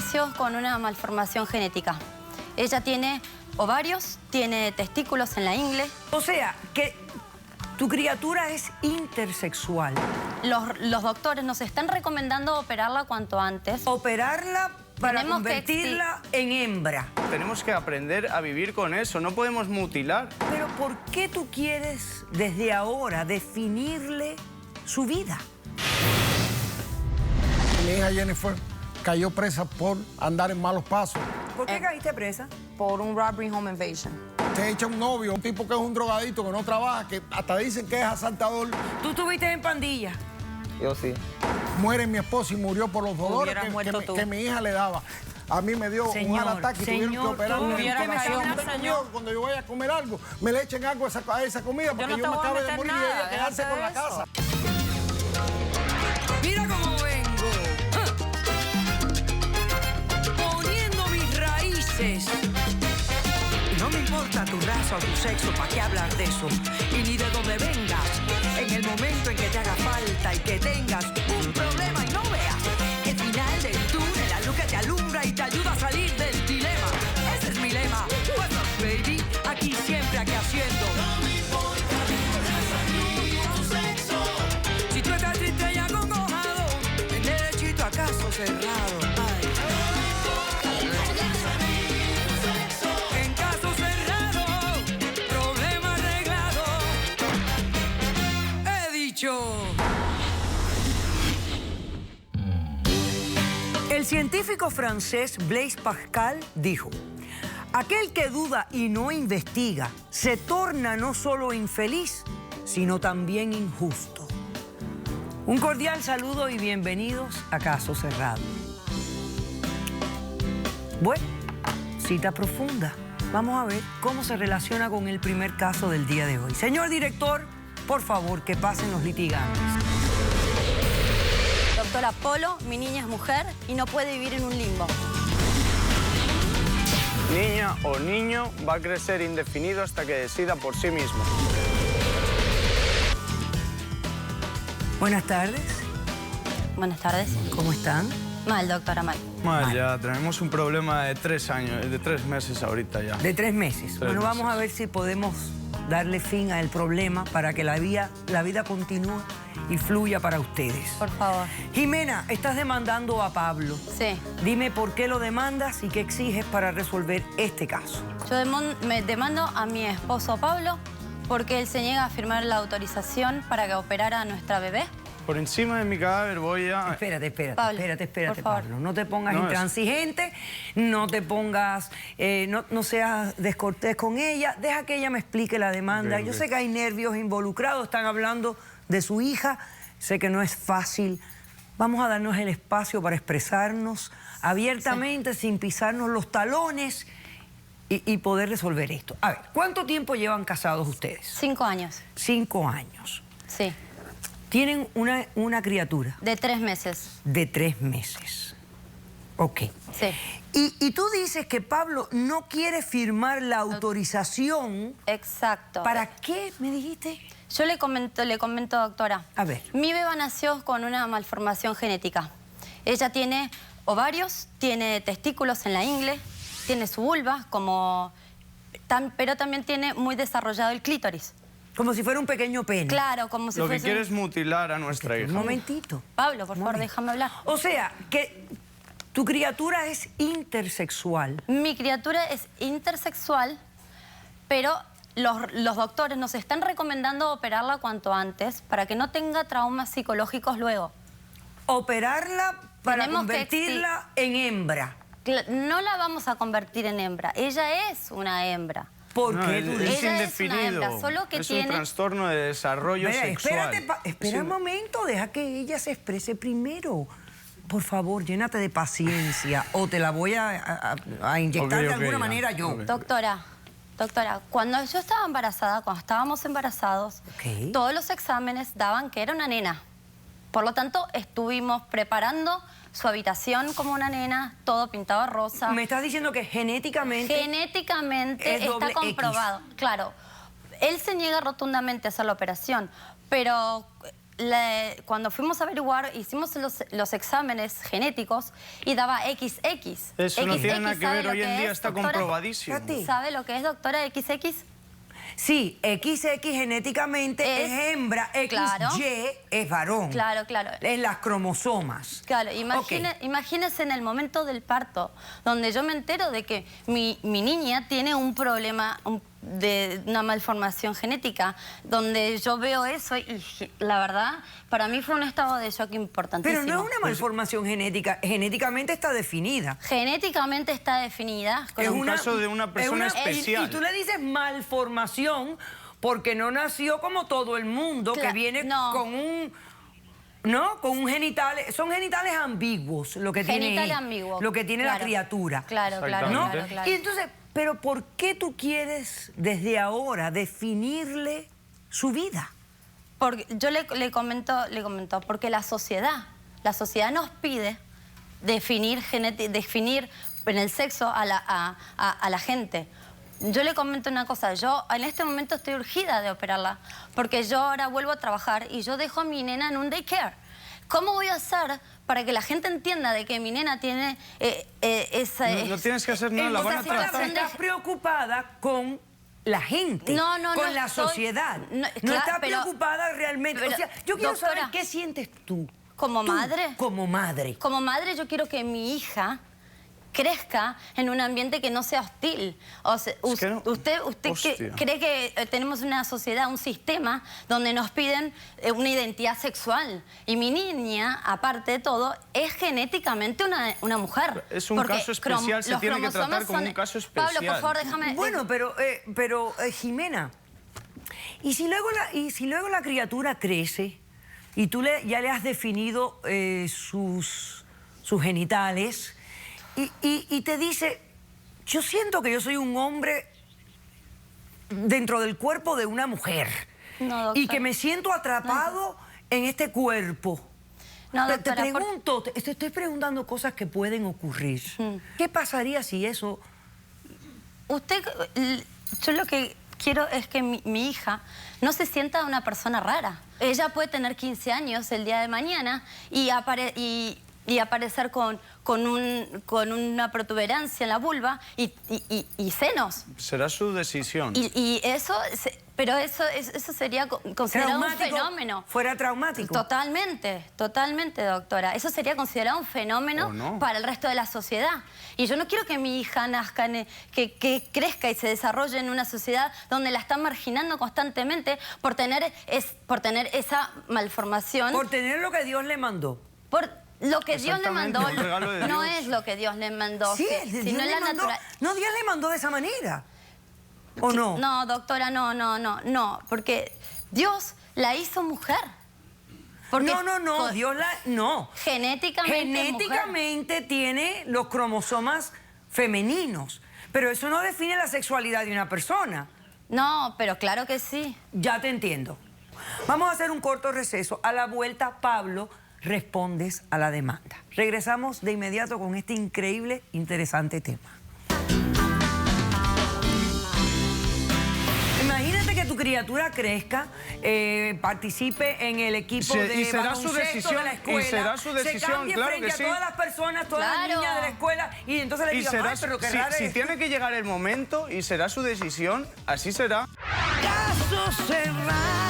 nació con una malformación genética. Ella tiene ovarios, tiene testículos en la ingle. O sea, que tu criatura es intersexual. Los doctores nos están recomendando operarla cuanto antes. Operarla para Tenemos convertirla en hembra. Tenemos que aprender a vivir con eso, no podemos mutilar. Pero ¿por qué tú quieres desde ahora definirle su vida? Mi hija Jennifer cayó presa por andar en malos pasos. ¿Por qué caíste presa? Por un robbery home invasion. Se echa un novio, un tipo que es un drogadito, que no trabaja, que hasta dicen que es asaltador. ¿Tú estuviste en pandilla? Yo sí. Muere mi esposo y murió por los dolores Hubieras muerto tú. que mi hija le daba. A mí me dio un ataque y tuvieron que operarme. Cuando yo vaya a comer algo, me le echen algo a esa comida porque yo me acabo de morir y ella quedarse por la casa. Mira cómo vengo. Poniendo mis raíces. No me importa tu raza o tu sexo, ¿para qué hablar de eso? Y ni de dónde vengas. En el momento en que te haga falta y que tengas un problema y no veas el final del túnel, la luz que te alumbra y te ayuda a salir del dilema. Ese es mi lema. What's up, baby? Aquí siempre, aquí haciendo. No me importa tu raza ni tu sexo. Si tú estás triste y acongojado, en derechito a caso cerrado. Ay. En caso cerrado, problema arreglado. He dicho. El científico francés Blaise Pascal dijo: aquel que duda y no investiga se torna no solo infeliz, sino también injusto. Un cordial saludo y bienvenidos a Caso Cerrado. Bueno, cita profunda. Vamos a ver cómo se relaciona con el primer caso del día de hoy. Señor director, por favor, que pasen los litigantes. Doctora Polo, mi niña es mujer y no puede vivir en un limbo. Niña o niño va a crecer indefinido hasta que decida por sí mismo. Buenas tardes. Buenas tardes. ¿Cómo están? Mal, doctora, mal. Mal, ya tenemos un problema de 3 años, de 3 meses ahorita ya. De 3 meses. Bueno, vamos a ver si podemos darle fin al problema para que la vida continúe y fluya para ustedes. Por favor. Jimena, estás demandando a Pablo. Sí. Dime por qué lo demandas y qué exiges para resolver este caso. Yo me demando a mi esposo Pablo porque él se niega a firmar la autorización para que operara a nuestra bebé. Por encima de mi cadáver voy a... Espérate, Pablo, por favor. Pablo. No te pongas No, intransigente, no te pongas, no seas descortés con ella. Deja que ella me explique la demanda. Bien, Yo sé que hay nervios involucrados, están hablando de su hija. Sé que no es fácil. Vamos a darnos el espacio para expresarnos abiertamente, sin pisarnos los talones y poder resolver esto. A ver, ¿cuánto tiempo llevan casados ustedes? 5 años. 5 años. Sí. Tienen una criatura. De 3 meses. De 3 meses. Ok. Sí. Y tú dices que Pablo no quiere firmar la autorización. Exacto. ¿Para qué me dijiste? Yo le comento, doctora. A ver. Mi beba nació con una malformación genética. Ella tiene ovarios, tiene testículos en la ingle, tiene su vulva, pero también tiene muy desarrollado el clítoris. Como si fuera un pequeño pene. Claro, como si Lo fuese... que quiere es mutilar a nuestra hija. Un momentito. Pablo, por favor, déjame hablar. O sea, que tu criatura es intersexual. Mi criatura es intersexual, pero los doctores nos están recomendando operarla cuanto antes para que no tenga traumas psicológicos luego. Operarla para Tenemos que convertirla en hembra. No la vamos a convertir en hembra. Ella es una hembra. ¿Por No, qué tú es dices? Ella es una indefinido. hembra, solo que es tiene... un trastorno de desarrollo Mira, sexual. espera un momento, deja que ella se exprese primero. Por favor, llénate de paciencia o te la voy a inyectar de alguna manera yo. Ok. Doctora, cuando yo estaba embarazada, cuando estábamos embarazados, todos los exámenes daban que era una nena. Por lo tanto, estuvimos preparando su habitación como una nena, todo pintado rosa. Me estás diciendo que genéticamente... Genéticamente es está doble comprobado. X. Claro, él se niega rotundamente a hacer la operación, pero cuando fuimos a averiguar, hicimos los exámenes genéticos y daba XX. Eso no tiene nada que ver hoy en día, está comprobadísimo. ¿Sabe lo que es, doctora, XX? Sí, XX genéticamente es hembra, XY es varón. Claro. En las cromosomas. Claro, imagínese en el momento del parto, donde yo me entero de que mi niña tiene un problema de una malformación genética, donde yo veo eso y la verdad, para mí fue un estado de shock importantísimo. Pero no es una malformación genética, genéticamente está definida. Genéticamente está definida. Es un caso de una persona especial. Y tú le dices malformación porque no nació como todo el mundo, que viene con un... ¿No? Con un genital... Son genitales ambiguos lo que tiene lo que tiene la criatura. Claro. Y entonces, pero ¿por qué tú quieres desde ahora definirle su vida? Porque yo le comento, porque la sociedad nos pide definir en el sexo a la gente. Yo le comento una cosa, yo en este momento estoy urgida de operarla, porque yo ahora vuelvo a trabajar y yo dejo a mi nena en un daycare. ¿Cómo voy a hacer para que la gente entienda de que mi nena tiene esa... No tienes que hacer nada, la van a tratar. Estás preocupada con la gente, con la sociedad. No estás preocupada realmente. O sea, yo quiero saber qué sientes tú. ¿Como madre? Como madre. Como madre yo quiero que mi hija crezca en un ambiente que no sea hostil. O sea, ¿Usted cree que tenemos una sociedad, un sistema donde nos piden una identidad sexual? Y mi niña, aparte de todo, es genéticamente una mujer. Es un caso especial, se tiene que tratar como un caso especial. Pablo, por favor, déjame... Bueno, pero Jimena, ¿y si luego la criatura crece y tú ya le has definido sus genitales... Y te dice, yo siento que yo soy un hombre dentro del cuerpo de una mujer y que me siento atrapado en este cuerpo? Te pregunto, te estoy preguntando cosas que pueden ocurrir. ¿Qué pasaría si eso...? Yo lo que quiero es que mi hija no se sienta una persona rara. Ella puede tener 15 años el día de mañana y aparecer con una protuberancia en la vulva y senos. Será su decisión. Pero eso sería considerado un fenómeno. ¿Fuera traumático? Totalmente, doctora. Eso sería considerado un fenómeno para el resto de la sociedad. Y yo no quiero que mi hija nazca, que crezca y se desarrolle en una sociedad donde la están marginando constantemente por tener esa malformación. Por tener lo que Dios le mandó. Lo que Dios le mandó no es lo que Dios le mandó, sino la naturaleza. No, Dios le mandó de esa manera. ¿O no? No, doctora, no, porque Dios la hizo mujer. Porque no, Dios no. Genéticamente tiene los cromosomas femeninos, pero eso no define la sexualidad de una persona. No, pero claro que sí. Ya te entiendo. Vamos a hacer un corto receso. A la vuelta, Pablo, respondes a la demanda. Regresamos de inmediato con este increíble, interesante tema. Imagínate que tu criatura crezca, participe en el equipo de baloncesto de la escuela. Y será su decisión, se cambie claro frente que sí. a todas las personas, todas las niñas de la escuela, y entonces le digan, ay, pero qué raro si tiene que llegar el momento y será su decisión, así será. Caso cerrado.